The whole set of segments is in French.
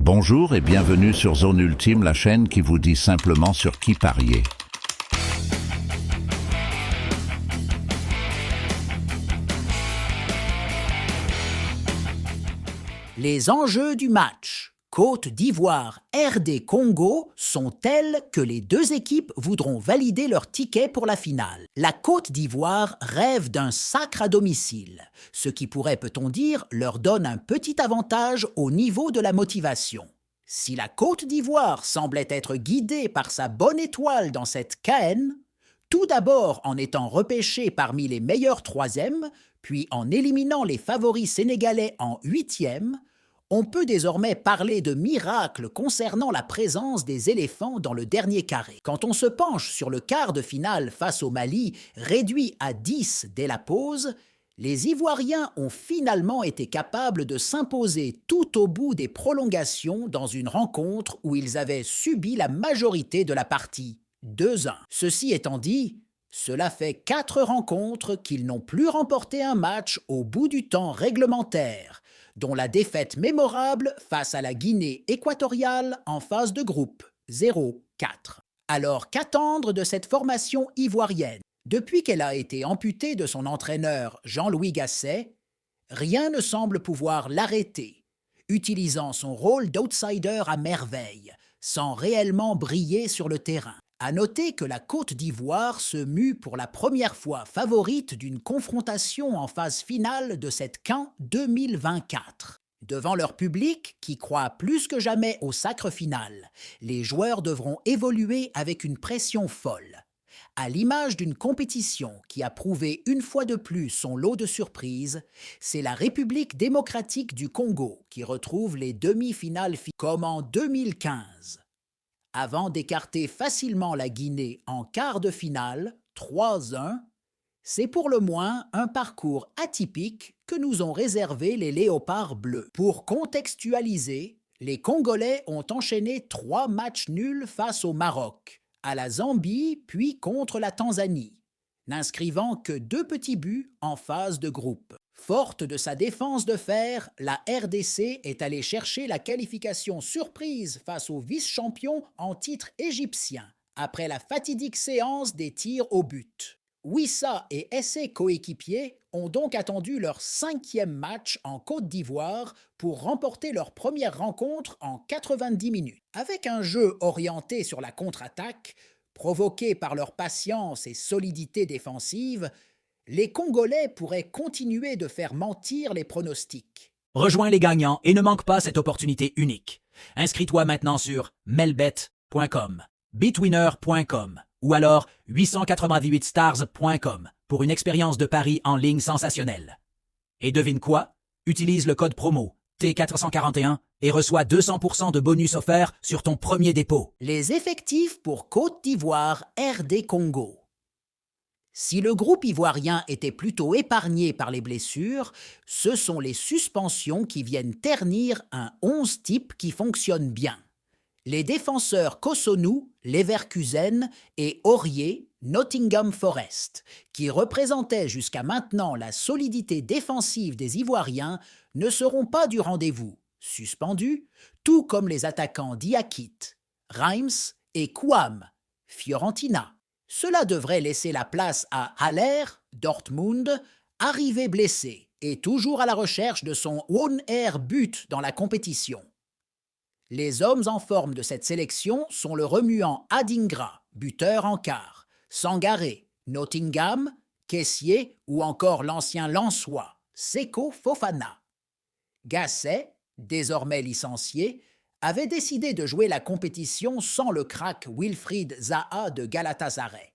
Bonjour et bienvenue sur Zone Ultime, la chaîne qui vous dit simplement sur qui parier. Les enjeux du match Côte d'Ivoire RD Congo sont tels que les deux équipes voudront valider leur ticket pour la finale. La Côte d'Ivoire rêve d'un sacre à domicile, ce qui pourrait, peut-on dire, leur donne un petit avantage au niveau de la motivation. Si la Côte d'Ivoire semblait être guidée par sa bonne étoile dans cette CAN, tout d'abord en étant repêchée parmi les meilleurs troisièmes, puis en éliminant les favoris sénégalais en huitième, on peut désormais parler de miracle concernant la présence des éléphants dans le dernier carré. Quand on se penche sur le quart de finale face au Mali, réduit à 10 dès la pause, les Ivoiriens ont finalement été capables de s'imposer tout au bout des prolongations dans une rencontre où ils avaient subi la majorité de la partie, 2-1. Ceci étant dit, cela fait 4 rencontres qu'ils n'ont plus remporté un match au bout du temps réglementaire, dont la défaite mémorable face à la Guinée équatoriale en phase de groupe, 0-4. Alors qu'attendre de cette formation ivoirienne? Depuis qu'elle a été amputée de son entraîneur Jean-Louis Gasset, rien ne semble pouvoir l'arrêter, utilisant son rôle d'outsider à merveille, sans réellement briller sur le terrain. À noter que la Côte d'Ivoire se mue pour la première fois favorite d'une confrontation en phase finale de cette CAN 2024. Devant leur public, qui croit plus que jamais au sacre final, les joueurs devront évoluer avec une pression folle. À l'image d'une compétition qui a prouvé une fois de plus son lot de surprises, c'est la République démocratique du Congo qui retrouve les demi-finales comme en 2015. Avant d'écarter facilement la Guinée en quart de finale, 3-1, c'est pour le moins un parcours atypique que nous ont réservé les Léopards bleus. Pour contextualiser, les Congolais ont enchaîné 3 matchs nuls face au Maroc, à la Zambie puis contre la Tanzanie, n'inscrivant que 2 petits buts en phase de groupe. Forte de sa défense de fer, la RDC est allée chercher la qualification surprise face aux vice-champions en titre égyptien, après la fatidique séance des tirs au but. Wissa et ses coéquipiers ont donc attendu leur 5e match en Côte d'Ivoire pour remporter leur première rencontre en 90 minutes. Avec un jeu orienté sur la contre-attaque, provoqué par leur patience et solidité défensive, les Congolais pourraient continuer de faire mentir les pronostics. Rejoins les gagnants et ne manque pas cette opportunité unique. Inscris-toi maintenant sur melbet.com, betwinner.com ou alors 898stars.com pour une expérience de pari en ligne sensationnelle. Et devine quoi? Utilise le code promo T441 et reçois 200% de bonus offerts sur ton premier dépôt. Les effectifs pour Côte d'Ivoire RD Congo. Si le groupe ivoirien était plutôt épargné par les blessures, ce sont les suspensions qui viennent ternir un 11 type qui fonctionne bien. Les défenseurs Cossonu, Leverkusen et Aurier, Nottingham Forest, qui représentaient jusqu'à maintenant la solidité défensive des Ivoiriens, ne seront pas du rendez-vous, suspendus, tout comme les attaquants Diakite, Reims et Kouam, Fiorentina. Cela devrait laisser la place à Haller, Dortmund, arrivé blessé et toujours à la recherche de son One Air but dans la compétition. Les hommes en forme de cette sélection sont le remuant Adingra, buteur en quart, Sangaré, Nottingham, Kessié ou encore l'ancien Lensois, Seko Fofana. Gasset, désormais licencié, avait décidé de jouer la compétition sans le crack Wilfried Zaha de Galatasaray.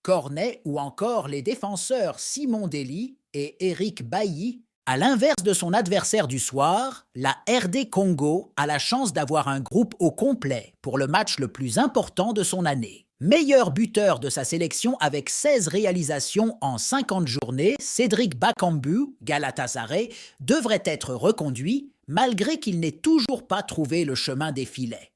Cornet ou encore les défenseurs Simon Dely et Eric Bailly. À l'inverse de son adversaire du soir, la RD Congo a la chance d'avoir un groupe au complet pour le match le plus important de son année. Meilleur buteur de sa sélection avec 16 réalisations en 50 journées, Cédric Bakambu, Galatasaray, devrait être reconduit malgré qu'il n'ait toujours pas trouvé le chemin des filets.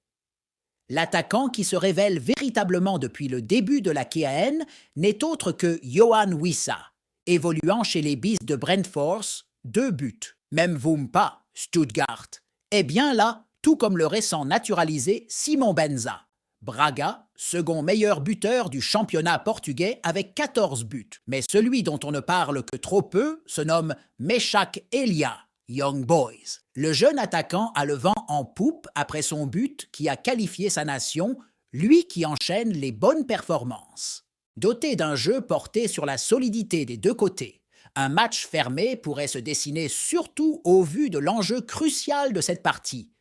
L'attaquant qui se révèle véritablement depuis le début de la KAN n'est autre que Yohan Wissa, évoluant chez les Bees de Brentford, 2 buts. Même Wumpa, Stuttgart, est bien là tout comme le récent naturalisé Simon Benza. Braga, second meilleur buteur du championnat portugais avec 14 buts. Mais celui dont on ne parle que trop peu se nomme Meshak Elia, Young Boys. Le jeune attaquant a le vent en poupe après son but qui a qualifié sa nation, lui qui enchaîne les bonnes performances. Doté d'un jeu porté sur la solidité des deux côtés, un match fermé pourrait se dessiner surtout au vu de l'enjeu crucial de cette partie,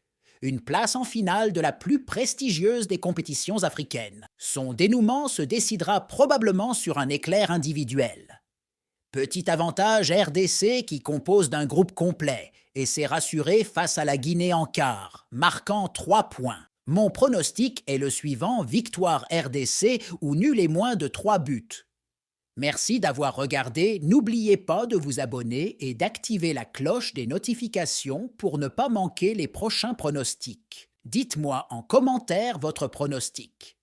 une place en finale de la plus prestigieuse des compétitions africaines. Son dénouement se décidera probablement sur un éclair individuel. Petit avantage RDC qui compose d'un groupe complet et s'est rassuré face à la Guinée en quart, marquant 3 points. Mon pronostic est le suivant, victoire RDC ou nul et moins de 3 buts. Merci d'avoir regardé, n'oubliez pas de vous abonner et d'activer la cloche des notifications pour ne pas manquer les prochains pronostics. Dites-moi en commentaire votre pronostic.